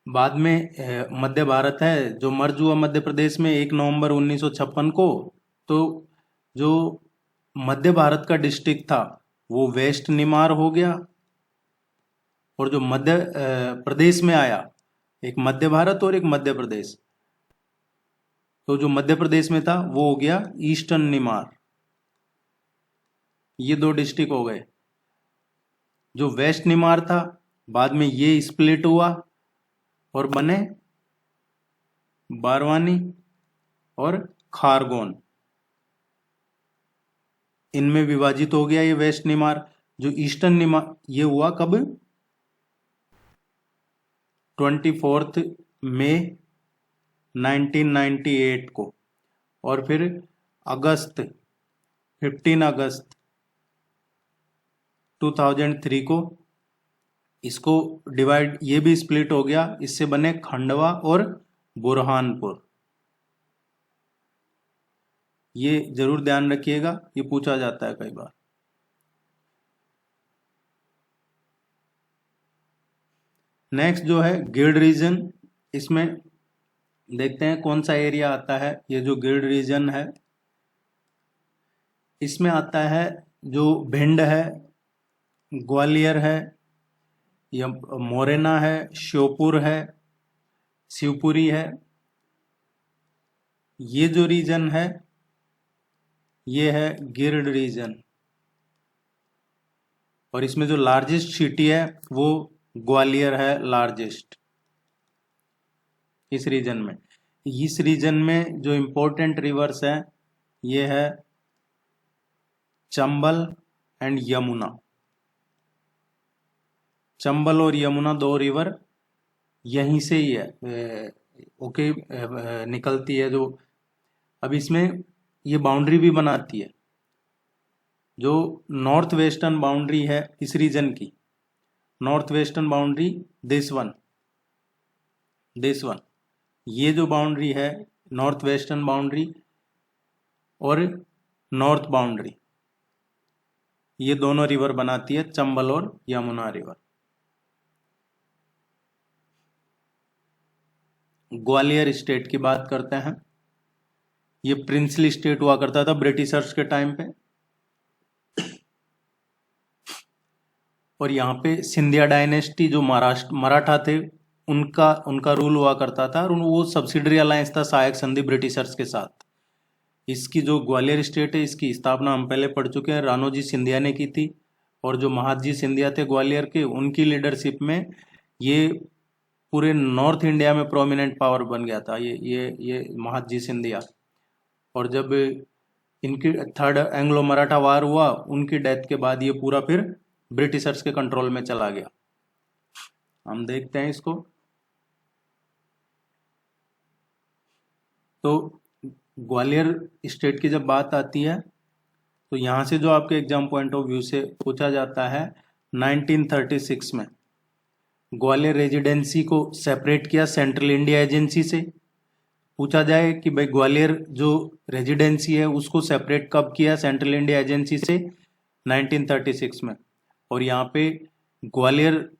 बाद में मध्य भारत है जो मर्ज हुआ मध्य प्रदेश में 1 नवंबर 1956 को। तो जो मध्य भारत का डिस्ट्रिक्ट था वो वेस्ट निमार हो गया, और जो मध्य प्रदेश में आया एक मध्य भारत और एक मध्य प्रदेश, तो जो मध्य प्रदेश में था वो हो गया ईस्टर्न निमार। ये 2 डिस्ट्रिक्ट हो गए। जो वेस्ट निमार था बाद में ये स्प्लिट हुआ और बने बारवानी और खारगोन, इनमें विभाजित हो गया ये वेस्ट निमार। जो ईस्टर्न निमार ये हुआ कब, 24 मई 1998 को, और फिर 15 अगस्त 2003 को इसको डिवाइड, ये भी स्प्लिट हो गया, इससे बने खंडवा और बुरहानपुर। ये जरूर ध्यान रखिएगा, ये पूछा जाता है कई बार। नेक्स्ट जो है गिल्ड रीजन, इसमें देखते हैं कौन सा एरिया आता है। ये जो गिल्ड रीजन है इसमें आता है जो भिंड है, ग्वालियर है, या मोरेना है, श्योपुर है, शिवपुरी है। ये जो रीजन है ये है गिल्ड रीजन, और इसमें जो लार्जेस्ट सिटी है वो ग्वालियर है, लार्जेस्ट इस रीजन में। इस रीजन में जो इंपॉर्टेंट रिवर्स है ये है चंबल एंड यमुना। चंबल और यमुना 2 रिवर यहीं से ही है, निकलती है जो। अब इसमें ये बाउंड्री भी बनाती है, जो नॉर्थ वेस्टर्न बाउंड्री है इस रीजन की, नॉर्थ वेस्टर्न बाउंड्री देशवन, ये जो बाउंड्री है नॉर्थ वेस्टर्न बाउंड्री और नॉर्थ बाउंड्री, ये दोनों रिवर बनाती है चंबल और यमुना रिवर। ग्वालियर स्टेट की बात करते हैं। ये प्रिंसली स्टेट हुआ करता था ब्रिटिशर्स के टाइम पे, और यहाँ पे सिंधिया डायनेस्टी जो मराठा थे उनका रूल हुआ करता था, और वो सब्सिडरी अलायंस था सहायक संधि ब्रिटिशर्स के साथ। इसकी जो ग्वालियर स्टेट है इसकी स्थापना हम पहले पढ़ चुके हैं, रानोजी सिंधिया ने की थी, और जो महादजी सिंधिया थे ग्वालियर के, उनकी लीडरशिप में ये पूरे नॉर्थ इंडिया में प्रोमिनेंट पावर बन गया था ये महादजी सिंधिया। और जब इनकी 3rd एंग्लो मराठा वार हुआ, उनकी डेथ के बाद ये पूरा फिर ब्रिटिशर्स के कंट्रोल में चला गया। हम देखते हैं इसको। तो ग्वालियर स्टेट की जब बात आती है तो यहाँ से जो आपके एग्जाम पॉइंट ऑफ व्यू से पूछा जाता है, 1936 में ग्वालियर रेजिडेंसी को सेपरेट किया सेंट्रल इंडिया एजेंसी से। पूछा जाए कि भाई ग्वालियर जो रेजिडेंसी है उसको सेपरेट कब किया सेंट्रल इंडिया एजेंसी से, 1936 में। और यहाँ पे ग्वालियर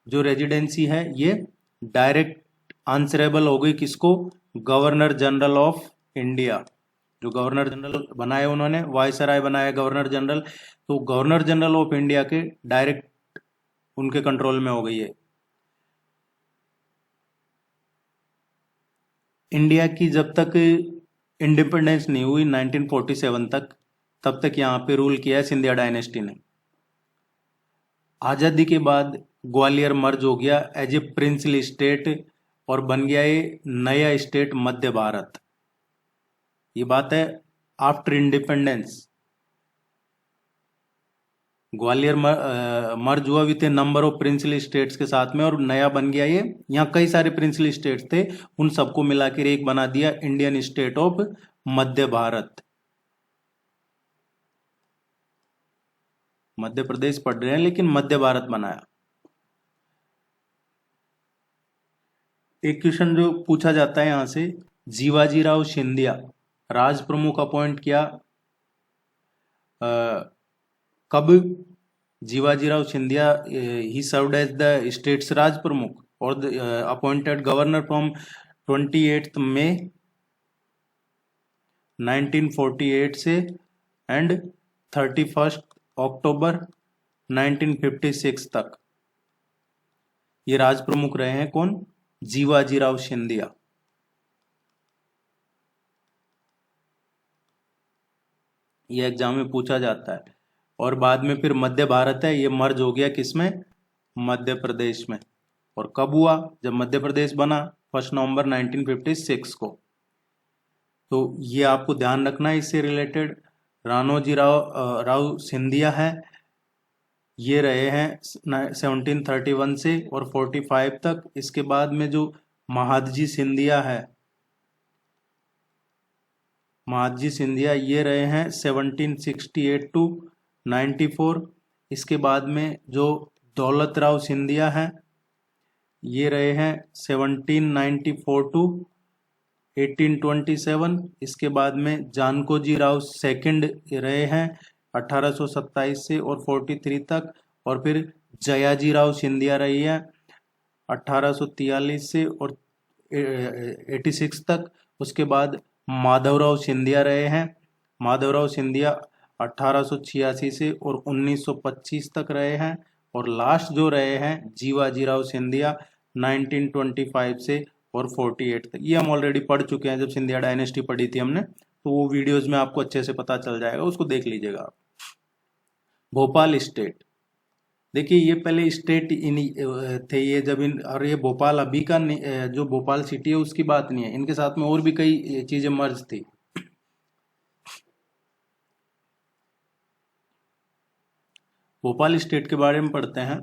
जो रेजिडेंसी है ये डायरेक्ट आंसरेबल हो गई किसको, गवर्नर जनरल ऑफ इंडिया। जो गवर्नर जनरल बनाए उन्होंने, वायसराय बनाया गवर्नर जनरल, तो गवर्नर जनरल ऑफ इंडिया के डायरेक्ट उनके कंट्रोल में हो गई है। इंडिया की जब तक इंडिपेंडेंस नहीं हुई 1947 तक, तब तक यहाँ पे रूल किया है सिंधिया डायनेस्टी ने। आज़ादी के बाद ग्वालियर मर्ज हो गया एज ए प्रिंसली स्टेट और बन गया ये नया स्टेट मध्य भारत। ये बात है आफ्टर इंडिपेंडेंस। ग्वालियर मर्ज हुआ with A number of princely states के साथ में और नया बन गया ये। यहाँ कई सारे प्रिंसली स्टेट्स थे, उन सबको मिलाकर एक बना दिया इंडियन स्टेट ऑफ मध्य भारत। मध्य प्रदेश पढ़ रहे हैं लेकिन मध्य भारत बनाया। एक क्वेश्चन जो पूछा जाता है यहां से, जीवाजीराव सिंधिया राज प्रमुख अपॉइंट किया कब? Jivajirao Scindia he served as the states Rajpramukh और अपॉइंटेड गवर्नर फ्रॉम 28 मई 1948 से एंड 31 अक्टूबर 1956 तक ये राज प्रमुख रहे हैं। कौन? जीवाजीराव सिंधिया। ये एग्जाम में पूछा जाता है। और बाद में फिर मध्य भारत है, ये मर्ज हो गया किसमें? मध्य प्रदेश में। और कब हुआ? जब मध्य प्रदेश बना 1 नवंबर 1956 को। तो ये आपको ध्यान रखना है इससे रिलेटेड। राणोजी राव सिंधिया है, ये रहे हैं 1731 से और 45 तक। इसके बाद में जो महादजी सिंधिया है, महादजी सिंधिया ये रहे हैं 1768 टू 94। इसके बाद में जो दौलत राव सिंधिया है ये रहे हैं 1794 टू 1827। इसके बाद में जानकोजी राव सेकंड रहे हैं 1827 से और 43 तक। और फिर जयाजी राव सिंधिया रही है 1843 से और 86 तक। उसके बाद माधवराव सिंधिया रहे हैं, माधवराव सिंधिया 1886 से और 1925 तक रहे हैं। और लास्ट जो रहे हैं जीवाजीराव सिंधिया 1925 से और 48 तक। ये हम ऑलरेडी पढ़ चुके हैं, जब सिंधिया डायनेस्टी पढ़ी थी हमने, तो वो वीडियोज में आपको अच्छे से पता चल जाएगा, उसको देख लीजिएगा आप। भोपाल स्टेट, देखिए ये पहले स्टेट थे ये जब और ये भोपाल अभी का जो भोपाल सिटी है उसकी बात नहीं है, इनके साथ में और भी कई चीजें मर्ज थी। भोपाल स्टेट के बारे में पढ़ते हैं।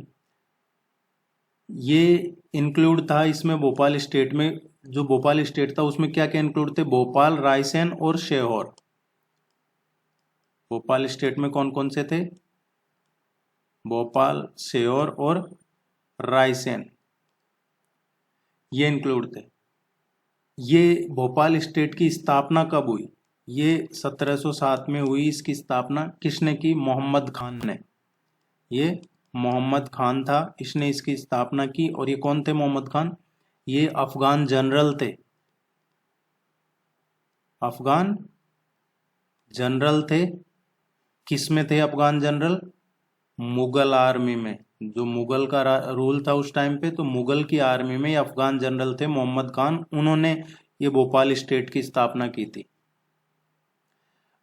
ये इंक्लूड था इसमें, भोपाल स्टेट में जो भोपाल स्टेट था उसमें क्या क्या इंक्लूड थे? भोपाल, रायसेन और सीहोर। भोपाल स्टेट में कौन कौन से थे? भोपाल, सीहोर और रायसेन, ये इंक्लूड थे। ये भोपाल स्टेट की स्थापना कब हुई? ये 1707 में हुई। इसकी स्थापना किसने की? मोहम्मद खान ने। ये मोहम्मद खान था, इसने इसकी स्थापना की। और ये कौन थे मोहम्मद खान? ये अफगान जनरल थे, अफगान जनरल थे। किस में थे अफगान जनरल? मुगल आर्मी में। जो मुगल का रूल था उस टाइम पे, तो मुगल की आर्मी में ये अफगान जनरल थे मोहम्मद खान। उन्होंने ये भोपाल स्टेट की स्थापना की थी।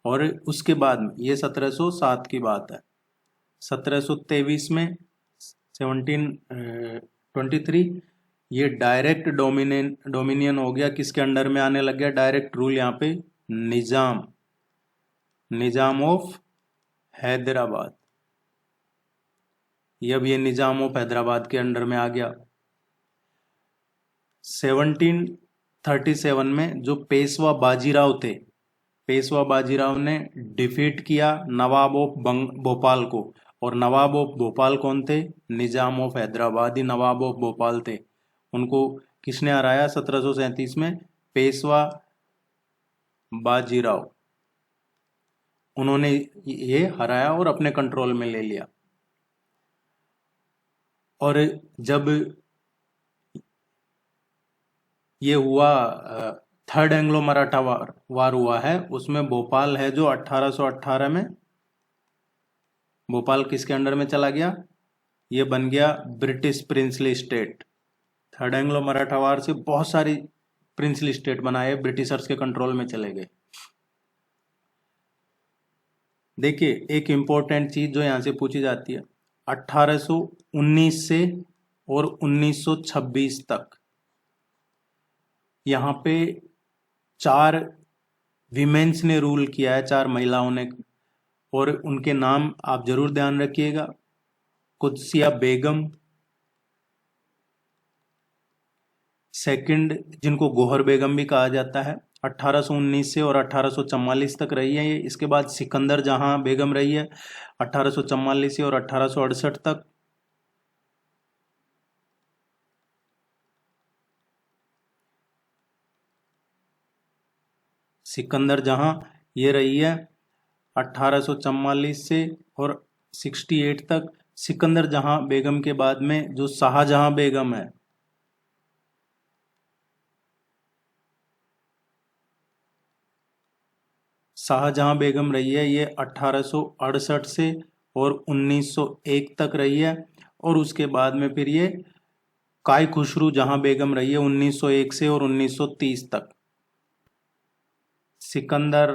और उसके बाद में ये 1707 की बात है। 1723 में 1723 ये डायरेक्ट डोमिनियन हो गया। किसके अंडर में आने लग गया? डायरेक्ट रूल यहाँ पे निजाम ऑफ हैदराबाद। अब ये निजाम ऑफ हैदराबाद के अंडर में आ गया। 1737 में जो पेशवा बाजीराव थे, पेशवा बाजीराव ने डिफीट किया नवाब ऑफ भोपाल को। और नवाब ऑफ भोपाल कौन थे? Nizam of Hyderabad he Nawab of Bhopal थे। उनको किसने हराया? 1737 में पेशवा बाजीराव, उन्होंने ये हराया और अपने कंट्रोल में ले लिया। और जब ये हुआ थर्ड एंग्लो मराठा वार हुआ है, उसमें भोपाल है जो 1818 में, भोपाल किसके अंडर में चला गया? ये बन गया British princely state. Third Anglo Maratha war से बहुत सारी प्रिंसली स्टेट बनाए, ब्रिटिशर्स के कंट्रोल में चले गए। देखिए एक इंपॉर्टेंट चीज जो यहां से पूछी जाती है, 1819 से और 1926 तक यहाँ पे 4 विमेन्स ने रूल किया है, 4 महिलाओं ने, और उनके नाम आप जरूर ध्यान रखिएगा। कुदसिया बेगम, सेकंड जिनको गोहर बेगम भी कहा जाता है, 1819 से और 1844 तक रही है ये। इसके बाद सिकंदर जहां बेगम रही है 1844 से और 1868 तक। सिकंदर जहां ये रही है 1844 से और 68 तक। सिकंदर जहां बेगम के बाद में जो शाहजहां बेगम है, शाहजहां बेगम रही है ये 1868 से और 1901 तक रही है। और उसके बाद में फिर ये काय खुसरू जहां बेगम रही है 1901 से और 1930 तक। सिकंदर,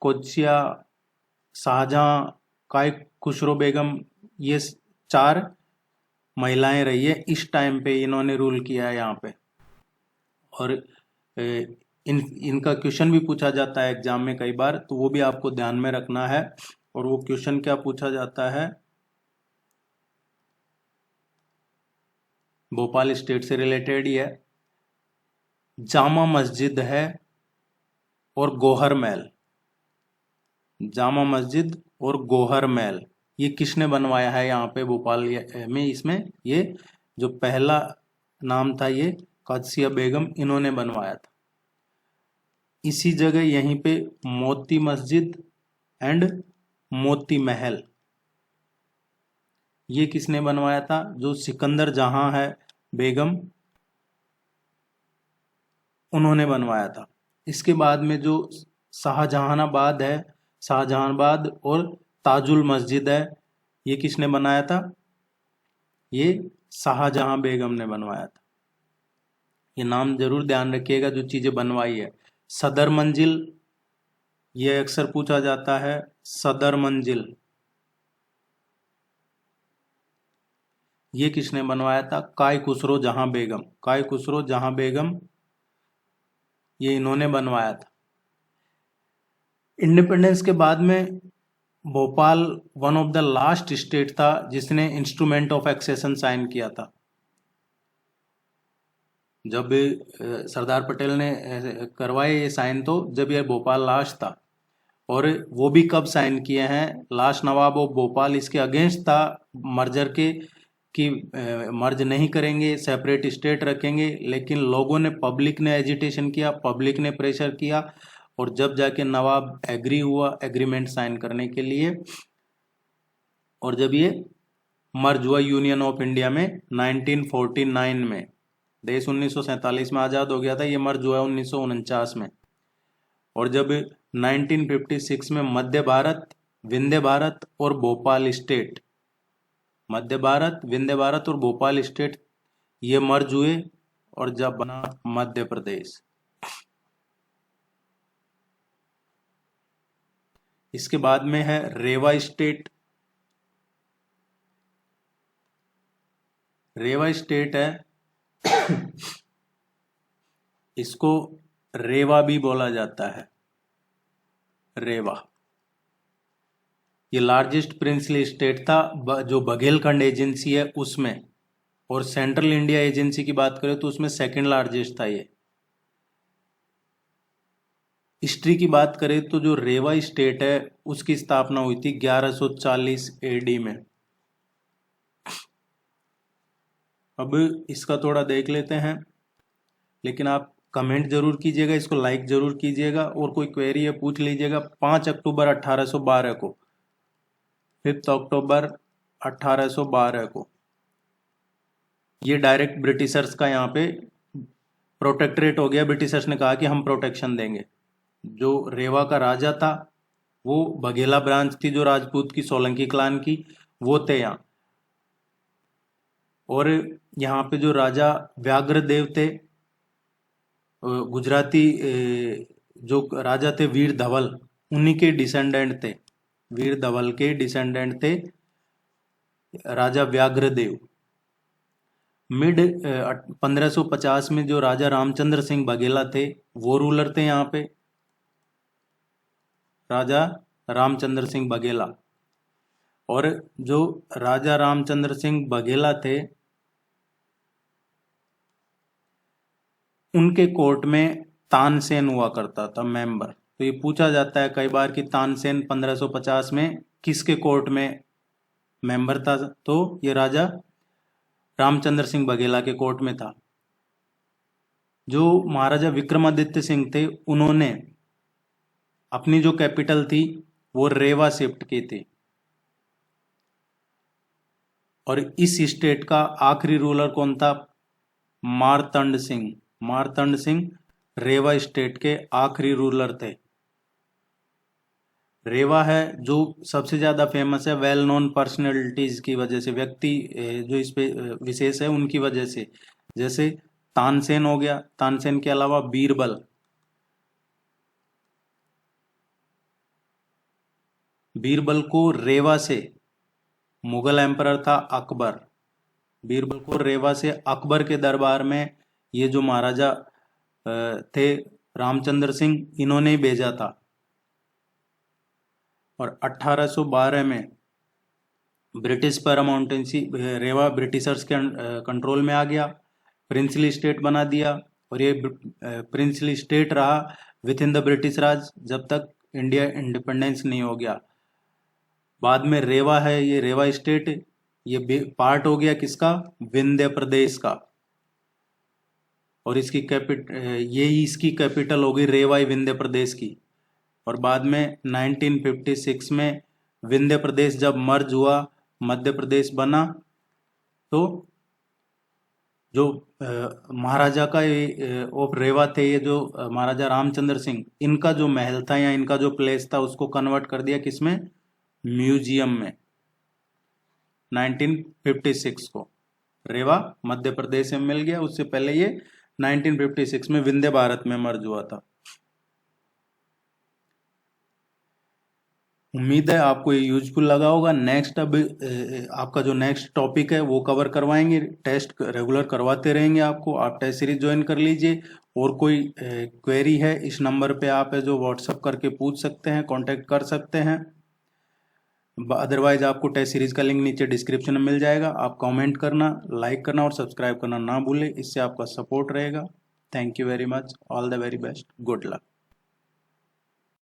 कोचिया, शाहजहां, काय खुसरो बेगम, ये 4 महिलाएं रही है इस टाइम पे, इन्होंने रूल किया है यहाँ पे। और इनका क्वेश्चन भी पूछा जाता है एग्जाम में कई बार, तो वो भी आपको ध्यान में रखना है। और वो क्वेश्चन क्या पूछा जाता है, भोपाल स्टेट से रिलेटेड ही है। जामा मस्जिद है और गोहर महल, जामा मस्जिद और गोहर महल ये किसने बनवाया है यहाँ पे भोपाल में? इसमें ये जो पहला नाम था ये कादसिया बेगम, इन्होंने बनवाया था। इसी जगह यहीं पे मोती मस्जिद एंड मोती महल ये किसने बनवाया था? जो सिकंदर जहां है बेगम, उन्होंने बनवाया था। इसके बाद में जो शाहजहानाबाद है, शाहजहानाबाद और ताजुल मस्जिद है, ये किसने बनाया था? ये शाहजहां बेगम ने बनवाया था। ये नाम जरूर ध्यान रखिएगा जो चीजें बनवाई है। सदर मंजिल, ये अक्सर पूछा जाता है, सदर मंजिल ये किसने बनवाया था? काय खुसरो जहां बेगम, काय खुसरो जहां बेगम ये इन्होंने बनवाया था। इंडिपेंडेंस के बाद में Bhopal one of the last state था जिसने इंस्ट्रूमेंट ऑफ एक्सेशन साइन किया था। जब सरदार पटेल ने करवाए ये साइन, तो जब ये भोपाल लास्ट था। और वो भी कब साइन किए हैं? लास्ट नवाब ऑफ भोपाल इसके अगेंस्ट था मर्जर के, कि मर्ज नहीं करेंगे, सेपरेट स्टेट रखेंगे। लेकिन लोगों ने, पब्लिक ने एजिटेशन किया, पब्लिक ने प्रेशर किया, और जब जाके नवाब एग्री हुआ एग्रीमेंट साइन करने के लिए। और जब ये मर्ज हुआ यूनियन ऑफ इंडिया में 1949 में, देश 1947 में आज़ाद हो गया था, ये मर्ज हुआ 1949 में। और जब 1956 में मध्य भारत, विंध्य भारत और भोपाल स्टेट, मध्य भारत, विंध्य भारत और भोपाल स्टेट ये मर्ज हुए, और जब बना मध्य प्रदेश। इसके बाद में है रेवा स्टेट। रेवा स्टेट है इसको रेवा भी बोला जाता है, रेवा। ये लार्जेस्ट प्रिंसली स्टेट था जो बघेलखंड एजेंसी है उसमें, और सेंट्रल इंडिया एजेंसी की बात करें तो उसमें सेकंड लार्जेस्ट था ये। हिस्ट्री की बात करें तो जो रेवा स्टेट है उसकी स्थापना हुई थी 1140 एडी में। अब इसका थोड़ा देख लेते हैं, लेकिन आप कमेंट जरूर कीजिएगा, इसको लाइक जरूर कीजिएगा, और कोई क्वेरी है पूछ लीजिएगा। 5 अक्टूबर 1812 को, 5 अक्टूबर 1812 को ये डायरेक्ट ब्रिटिशर्स का यहाँ पे प्रोटेक्टरेट हो गया। ब्रिटिशर्स ने कहा कि हम प्रोटेक्शन देंगे। जो रेवा का राजा था वो बघेला ब्रांच थी जो राजपूत की, सोलंकी क्लान की, वो थे यहाँ। और यहाँ पे जो राजा व्याघ्रदेव थे, गुजराती जो राजा थे वीर धवल, उन्हीं के डिसेंडेंट थे, वीर धवल के डिसेंडेंट थे राजा व्याघ्रदेव। मिड 1550 में जो राजा रामचंद्र सिंह बघेला थे वो रूलर थे यहाँ पे, राजा रामचंद्र सिंह बघेला। और जो राजा रामचंद्र सिंह बघेला थे उनके कोर्ट में तानसेन हुआ करता था मेंबर। तो ये पूछा जाता है कई बार कि तानसेन 1550 में किसके कोर्ट में मेंबर था, तो ये राजा रामचंद्र सिंह बघेला के कोर्ट में था। जो महाराजा विक्रमादित्य सिंह थे उन्होंने अपनी जो कैपिटल थी वो रेवा शिफ्ट की थी। और इस स्टेट का आखिरी रूलर कौन था? मार्तंड सिंह। मार्तंड सिंह रेवा स्टेट के आखिरी रूलर थे। रेवा है जो सबसे ज्यादा फेमस है वेल नोन पर्सनैलिटीज की वजह से, व्यक्ति जो इस पे विशेष है उनकी वजह से। जैसे तानसेन हो गया, तानसेन के अलावा बीरबल, बीरबल को रेवा से मुगल एम्परर था अकबर, बीरबल को रेवा से अकबर के दरबार में ये जो महाराजा थे रामचंद्र सिंह, इन्होंने ही भेजा था। और 1812 में ब्रिटिश पैरामाउंटेंसी रेवा ब्रिटिशर्स के कंट्रोल में आ गया, प्रिंसली स्टेट बना दिया। और ये प्रिंसली स्टेट रहा विद इन द ब्रिटिश राज जब तक इंडिया इंडिपेंडेंस नहीं हो गया। बाद में रेवा है, ये रेवा स्टेट ये पार्ट हो गया किसका? विंध्य प्रदेश का। और इसकी इसकी कैपिटल हो गई रेवा विंध्य प्रदेश की। और बाद में 1956 में विंध्य प्रदेश जब मर्ज हुआ, मध्य प्रदेश बना, तो जो महाराजा का ऑफ रेवा थे, ये जो महाराजा रामचंद्र सिंह, इनका जो महल था या इनका जो प्लेस था उसको कन्वर्ट कर दिया किसमें? म्यूजियम में। 1956 को रेवा मध्य प्रदेश में मिल गया, उससे पहले ये 1956 में विंध्य भारत में मर्ज हुआ था। उम्मीद है आपको ये यूजफुल लगा होगा। नेक्स्ट अब आपका जो नेक्स्ट टॉपिक है वो कवर करवाएंगे, टेस्ट रेगुलर करवाते रहेंगे आपको। आप टेस्ट सीरीज ज्वाइन कर लीजिए। और कोई क्वेरी है इस नंबर पे आप है जो व्हाट्सअप करके पूछ सकते हैं, कांटेक्ट कर सकते हैं। अदरवाइज आपको टेस्ट सीरीज का लिंक नीचे डिस्क्रिप्शन में मिल जाएगा। आप कमेंट करना, लाइक करना और सब्सक्राइब करना ना भूलें, इससे आपका सपोर्ट रहेगा। Thank you very much, all the very best, good luck.